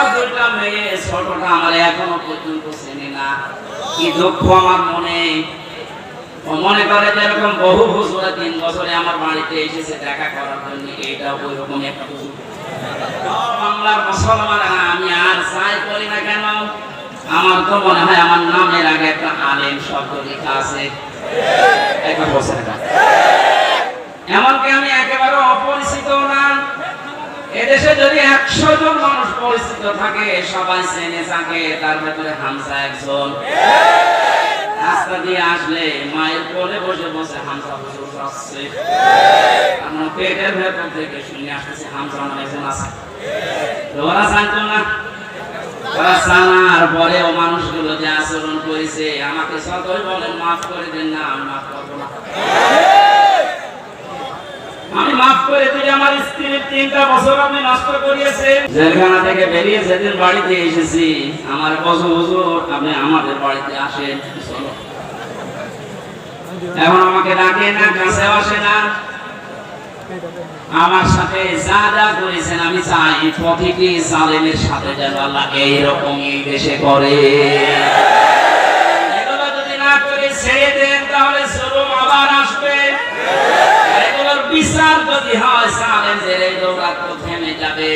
আমার দুইটা মেয়ে, ছোটটা আমার এখনো পর্যন্ত চেনে না। কি দুঃখ আমার মনে। ও মনে করে যেরকম বহু হুজুরা 3 বছরে আমার বাড়িতে এসেছে দেখা করার জন্য, এইটা ওই রকম একটা হুজুর। বাংলার মুসলমান আমি আর যাই করি না কেন, আমার তো মনে হয় আমার নামের আগে একটা আলেম শব্দ লেখা আছে। একটা বছর এমনকি আমি একেবারে অপরিচিত না। এদেশে যদি 100 জন মানুষ পরিচিত থাকে, সবাই চেনে থাকে, তার ভেতরে হামজা একজন। রাস্তা দিয়ে আসলে মায়ের কোলে বসে বসে হামজা হুজুর আসছে, আমার পেটের ভেতর থেকে শুনে আসতেছে হামজা নামে একজন আছে। ওরা জানতো না, ওরা জানার পরেও মানুষগুলো যে আচরণ করেছে, আমাকে যতই বলেন মাফ করে দেন না, আমি মাফ করবো না। আমি মাফ করে দিই। আমার স্ত্রীর 3টা বছর আপনি নষ্ট করিয়েছেন। জেলখানা থেকে বেরিয়ে যেদিন বাড়িতে এসেছি, আমার বছর হুজুর আপনি আমাদের বাড়িতে আসেন, চলো। এখন আমাকে ডাকে না, কাছে আসে না। আমার সাথে যা যা করেছেন আমি চাই প্রতিটি জালেমের সাথে যেন আল্লাহ এইরকমই দেশে করে। এগুলো যদি না করে ছেড়ে দেন, তাহলে জুলুম আবার আসবে। এগুলোর বিচার যদি হয়, জালেমদের এই দৌরাত্ম থেমে যাবে।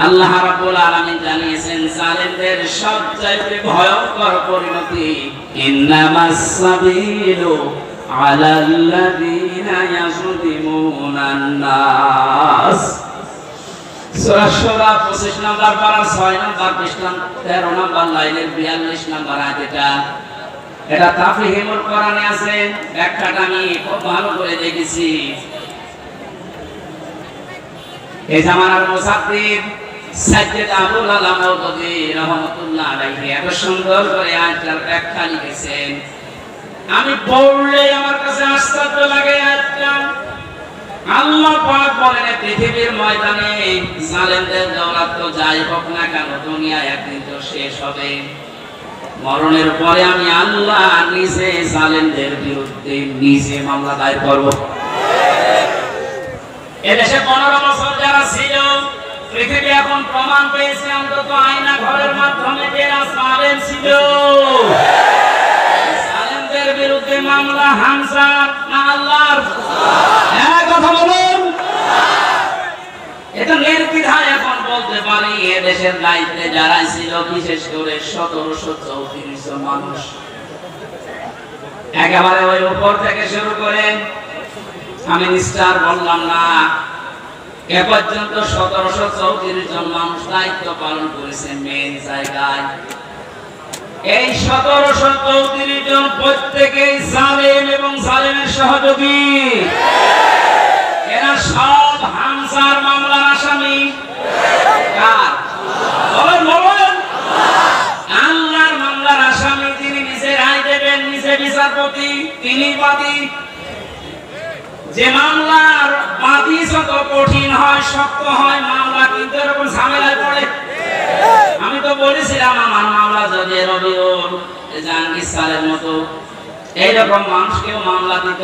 আল্লাহ রাব্বুল আলামিন জানিয়েছেন জালেমদের সবচেয়ে ভয়ঙ্কর পরিণতি, ইন্নামাস সাবিলু আলাল্লাযীনা ইয়াযলিমুনান নাস। সূরা সূরা 25 নম্বর পারা 6 নম্বর পৃষ্ঠা 13 নম্বর লাইনের 42 নম্বর আয়াত। এটা তাফসীরুল কোরআনে আছে, ব্যাখ্যাটা আমি খুব ভালো করে দেখেছি। এই জামানার মুসাফির সাইয়্যিদ আবুল আলা মাওদুদী রাহমাতুল্লাহ আলাইহি এত সুন্দর করে আয়াতটার ব্যাখ্যা লিখেছেন, আমি পড়লে আমার কাছে আশ্চর্য লাগে। আয়াতটা আল্লাহ পাক বলেন, পৃথিবীর ময়দানে জালেমদের দৌরাত্ম যাই হোক না কেন, দুনিয়া একদিন তো শেষ হবে। মরণের পরে আমি আল্লাহ নিজে জালেমদের বিরুদ্ধে নিজে মামলা দায়ের করব। এদেশে 15 বছর যারা ছিল, পৃথিবী এখন প্রমাণ পেয়েছে অন্তত আয়না ঘরের মাধ্যমে যারা জালেম ছিল, জালেমদের বিরুদ্ধে মামলা হামজা না আল্লাহর? এক কথা বলুন। এটা নির্দ্বিধায় এখন বলতে পারি, এদেশের দায়িত্বে যারা ছিল, বিশেষ করে 1734 জন মানুষ, একেবারে ওই উপর থেকে শুরু করে আমি নিস্টার বললাম না, এ পর্যন্ত 1734 জন মানুষ দায়িত্ব পালন করেছে মেন জায়গায়। এই 1734 জন প্রত্যেকেই জালেম এবং জালেমের সহযোগী। এরা সব হামজার মামলার আসামি। কার? বলেন। আল্লাহর মামলার আসামি, তিনি নিজে রায় দেবেন, নিজে বিচারপতি, তিনি বাদী। যে মামলার বাদী যত কঠিন হয়, শক্ত হয়, মামলা কিন্তু এরকম ঝামেলায় পড়ে। আমি তো বলেছিলাম, আমার মামলা যদি রবিউল জাহাঙ্গীর স্যারের মতো এইরকম মানুষকেও মামলা দিত,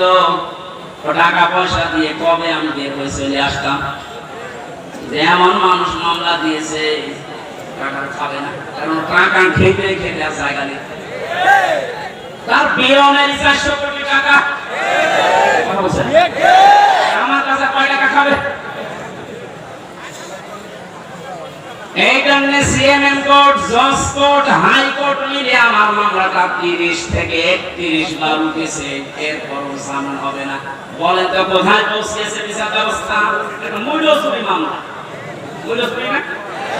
টাকা পয়সা দিয়ে কবে আমি বের হয়ে চলে আসতাম। যে এমন মানুষ মামলা দিয়েছে, টাকা খাবে না, কারণ টাকা খেতে খেতে আর জায়গা নেই। তার পিয়নের 400 কোটি টাকা, আমার কাছে কয় টাকা খাবে? এই জন্য সিএমএম কোর্ট, জজ কোর্ট, হাই কোর্ট মিলে আমার মামলাটা 30 থেকে 31 বার উঠেছে, এরপরও জামিন হবে না। বলেন তো কোথায় পৌঁছেছে বিচার ব্যবস্থা? এটা মূল্যচুরি মামলা। মূল্যচুরি না?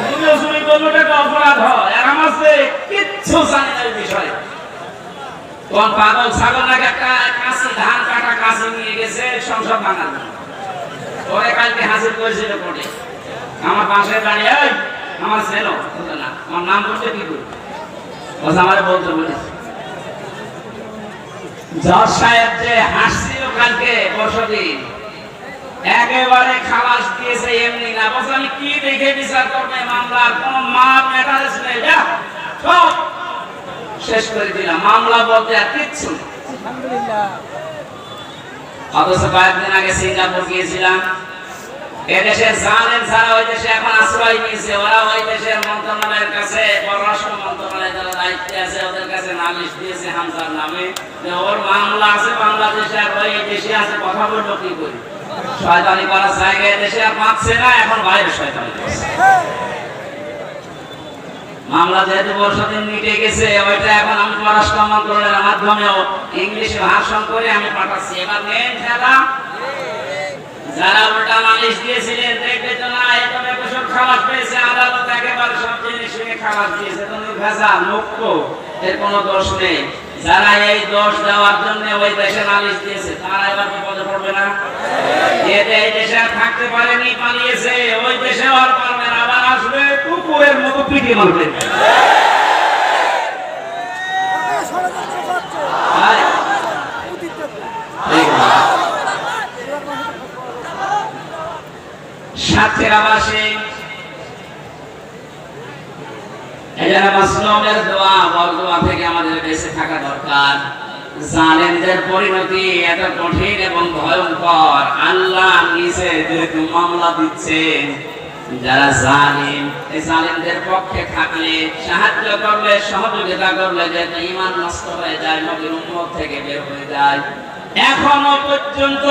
মূল্যচুরি করলে এটা অপরাধ হয়। আর আমার কিচ্ছু জানি না এই বিষয়ে। কোন পাগল ছাগল নাকি একটা কাশি ধান কাটা কাশি নিয়ে গেছে সংসদ ভাঙার জন্য, পরে কালকে হাজির করেছিল কোর্টে। আমার পাশের বাড়ি, আমার ছেলে না, আমার নাম বলতে কি করি, আমার বলতে বলেছে। জজ সাহেব যে হাসছিল কালকে পরশুদিন, একেবারে খালাস দিয়েছে এমনি না। বলছে আমি কি দেখে বিচার করবে, মামলার কোন মার ম্যাটারেস নেই, যা সব শেষ করে দিলাম, মামলা বলতে আর কিচ্ছু। অথচ কয়েকদিন আগে সিঙ্গাপুর গিয়েছিলাম, এদেশের জালেম যারা ওই দেশে এখন আশ্রয় নিয়েছে, ওরা ওই দেশের মন্ত্রণালয়ের কাছে, পররাষ্ট্র মন্ত্রণালয়ের যারা দায়িত্বে আছে ওদের কাছে নালিশ দিয়েছে হামজার নামে, ওর মামলা আছে বাংলাদেশে, আর ওই দেশে আছে, কথা বলবো কি করি? শয়তানি করার জায়গায় দেশে আর পাচ্ছে না, এখন বাইরে শয়তানি করছে। মামলা যেহেতু বর্ষদিন মিটে গেছে, ওইটা এখন আমি পররাষ্ট্র মন্ত্রণালয়ের মাধ্যমেও ইংলিশে ভাষণ করে আমি পাঠাচ্ছি। এবার মেন খেলা যারা উল্টা নালিশ দিয়েছিলেন, দেখবে তো না এতবে বছর খালাস পেয়েছে, আদালত একেবারে সব জিনিস নিয়ে খালাস দিয়েছে, তুমি ভেজাল মুক্ত, এর কোনো দোষ নেই। যারা এই দোষ দেওয়ার জন্য ওই দেশে নালিশ দিয়েছে তারা এবার বিপদে পড়বে না? এতে এই দেশে আর থাকতে পারেনি, পালিয়েছে, ওই দেশে আর পারবে না, আবার আসবে কুকুরের মতো পিটিয়ে মারবে। সাথের আবাসে এজন্য মাসলুমের দোয়া, বরদোয়া থেকে আমাদের বেঁচে থাকা দরকার। জালেমদের পরিণতি এত কঠিন এবং ভয়ঙ্কর, আল্লাহ নিজে যেহেতু মামলা দিচ্ছেন, যারা জালিম এই জালিমদের পক্ষে থাকলে, সাহায্য করলে, সহযোগিতা করলে যেহেতু ঈমান নষ্ট হয়ে যায়, নবীর উম্মত থেকে বের হয়ে যায়। এখনো পর্যন্ত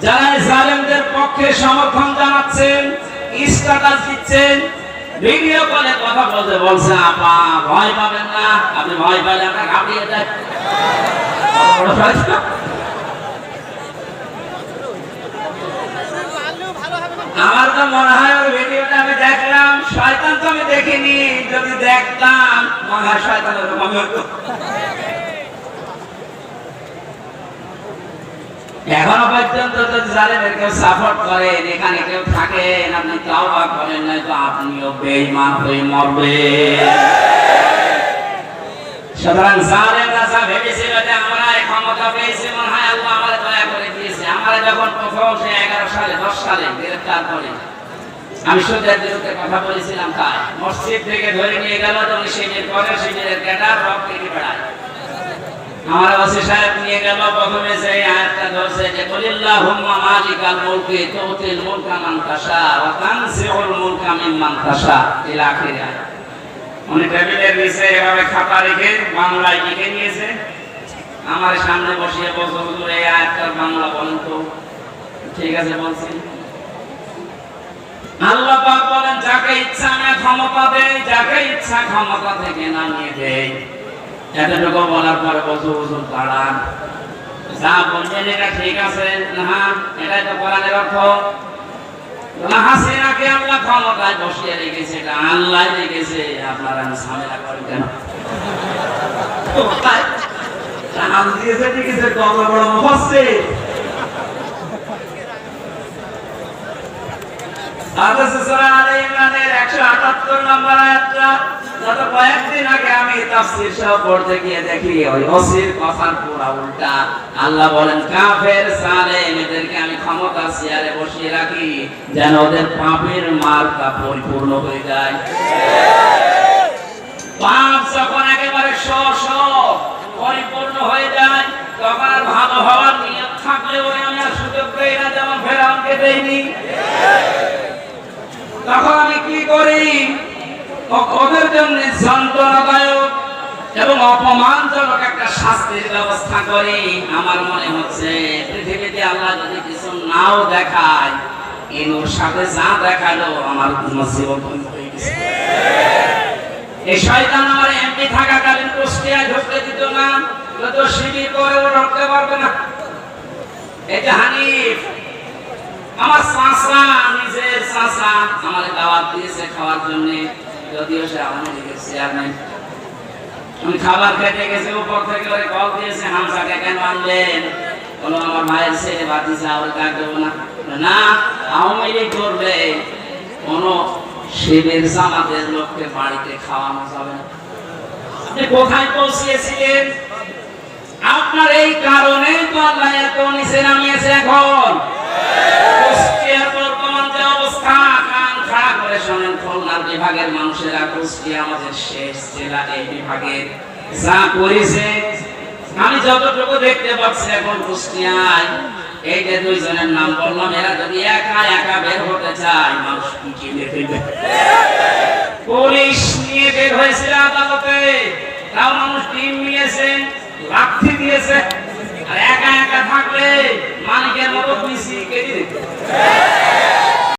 যারা জালেমদের পক্ষে সমর্থন জানাচ্ছেন, স্ট্যাটাস দিচ্ছেন, ভিডিও কলে কথা বলতে বলছে, আপা ভয় পাবেন না, আপনি ভয় পাইলে আমরা ঘাবড়িয়ে যাই। আমার তো মনে হয় ওই ভিডিওটা আমি দেখলাম, শয়তান তো আমি দেখিনি, যদি দেখতাম মনে হয় শয়তানের রকম হতো। এখনো পর্যন্ত যদি জালেমের কেউ সাপোর্ট করেন, এখানে কেউ থাকেন, আপনি তাওবা করেন, নাই তো আপনিও বেঈমান হয়ে মরবেন। সুতরাং জালেম রাজা ভেবেছিল যে আমরা এই ক্ষমতা পেয়েছি, মনে হয় আল্লাহ আমাদের দয়া করে দিয়েছে। আমরা যখন প্রথম সে 11 সালে 10 সালে গ্রেফতার করি, আমি সুদের বিরুদ্ধে কথা বলেছিলাম, তাই মসজিদ থেকে ধরে নিয়ে গেল, যখন শিবির করে, শিবিরের ক্যাডার রক কেটে বেড়ায়। আমার ওসি সাহেব নিয়ে গেল, প্রথমে সেই আয়াতটা ধরছে যে কুলিল্লাহুম্মা মালিকাল মুলকি তুতিল মুলকা মান তাশা ওয়া তানজিউল মুলকা মিম্মান তাশা ইলা আখির আয়াত। উনি টেবিলের নিচে এভাবে খাতা রেখে বাংলায় লিখে নিয়েছে, আমার সামনে বসিয়ে বলছে, হুজুর এই আয়াতটার বাংলা বলেন তো। ঠিক আছে বলছি। আল্লাহ পাক বলেন, যাকে ইচ্ছা আমি ক্ষমতা দেই, যাকে ইচ্ছা ক্ষমতা থেকে নামিয়ে দেই। এতটুকু বলার পরে বলছো, হুজুর দাঁড়ান, যা বলছেন এটা ঠিক আছে না, এটাই তো কোরআনের অর্থ। হাসিনাকে আল্লাহ ক্ষমতায় বসিয়ে রেখেছে, এটা আল্লাহ রেখেছে, আপনারা ঝামেলা করেন কেন? নাম দিয়েছে ঠিক আছে, কত বড় মুফাসসির। সূরা আলে ইমরানের 178 নম্বর আয়াতটা গত কয়েকদিন আগে আমি তাফসীর সহ পড়তে গিয়ে দেখি ওই ওসির কথার পুরো উল্টা। আল্লাহ বলেন, কাফের জালেম এদেরকে আমি ক্ষমতার চেয়ারে বসিয়ে রাখি যেন ওদের পাপের মার্কা পরিপূর্ণ হয়ে যায়। পাপ যখন একেবারে পরিপূর্ণ হয়ে যায়, তখন আর ভালো হওয়ার নিয়ত থাকলেও আমি আর সুযোগ পেই না, যেমন ফেরাউনকে দেইনি। তখন আমি কি করি? ওদের জন্য যন্ত্রণাদায়ক এবং অপমানজনক একটা শাস্তির ব্যবস্থা করি। আমার মনে হচ্ছে পৃথিবীতে আল্লাহ যদি কিছু নাও দেখায়, ইনুর সাথে যা দেখালো আমার জীবন হয়ে গেছে। এই শয়তান আমার এমপি থাকাকালীন কুষ্টিয়ায় ঢুকতে দিত না, যত শিবির করে ও ঢুকতে পারবে না। এই যে হানিফ আমার চাচা, নিজের চাচা আমার দাওয়াত দিয়েছে খাওয়ার জন্য, যদিও সে আওয়ামী লীগের চেয়ারম্যান। আমি খাবার খেতে গেছি, উপর থেকে ওই কল দিয়েছে, হামসাকে কেন আনলেন? বলো আমার ভাইয়ের ছেলে ভাতিজা, ওই কাজ দেবো না। না, আওয়ামী লীগ করবে, কোন শিবির জামাতের লোককে বাড়িতে খাওয়ানো যাবে না। আপনি কোথায় পৌঁছিয়েছিলেন? আপনার এই কারণেই তো আল্লাহ এত নিচে নামিয়েছে। এখন কুষ্টিয়ার বর্তমান যে অবস্থা, কান খাড়া করে শোনেন, খুলনার বিভাগের মানুষেরা, কুষ্টিয়া আমাদের শেষ জেলা, এই বিভাগের যা করেছে আমি যতটুকু দেখতে পাচ্ছি এখন কুষ্টিয়ায়, এই যে দুইজনের নাম বললাম, এরা যদি একা একা বের হতে চায়, মানুষ কি কিনে ফেলবে। পুলিশ নিয়ে বের হয়েছিল আদালতে, তাও মানুষ টিম নিয়েছে, লাখ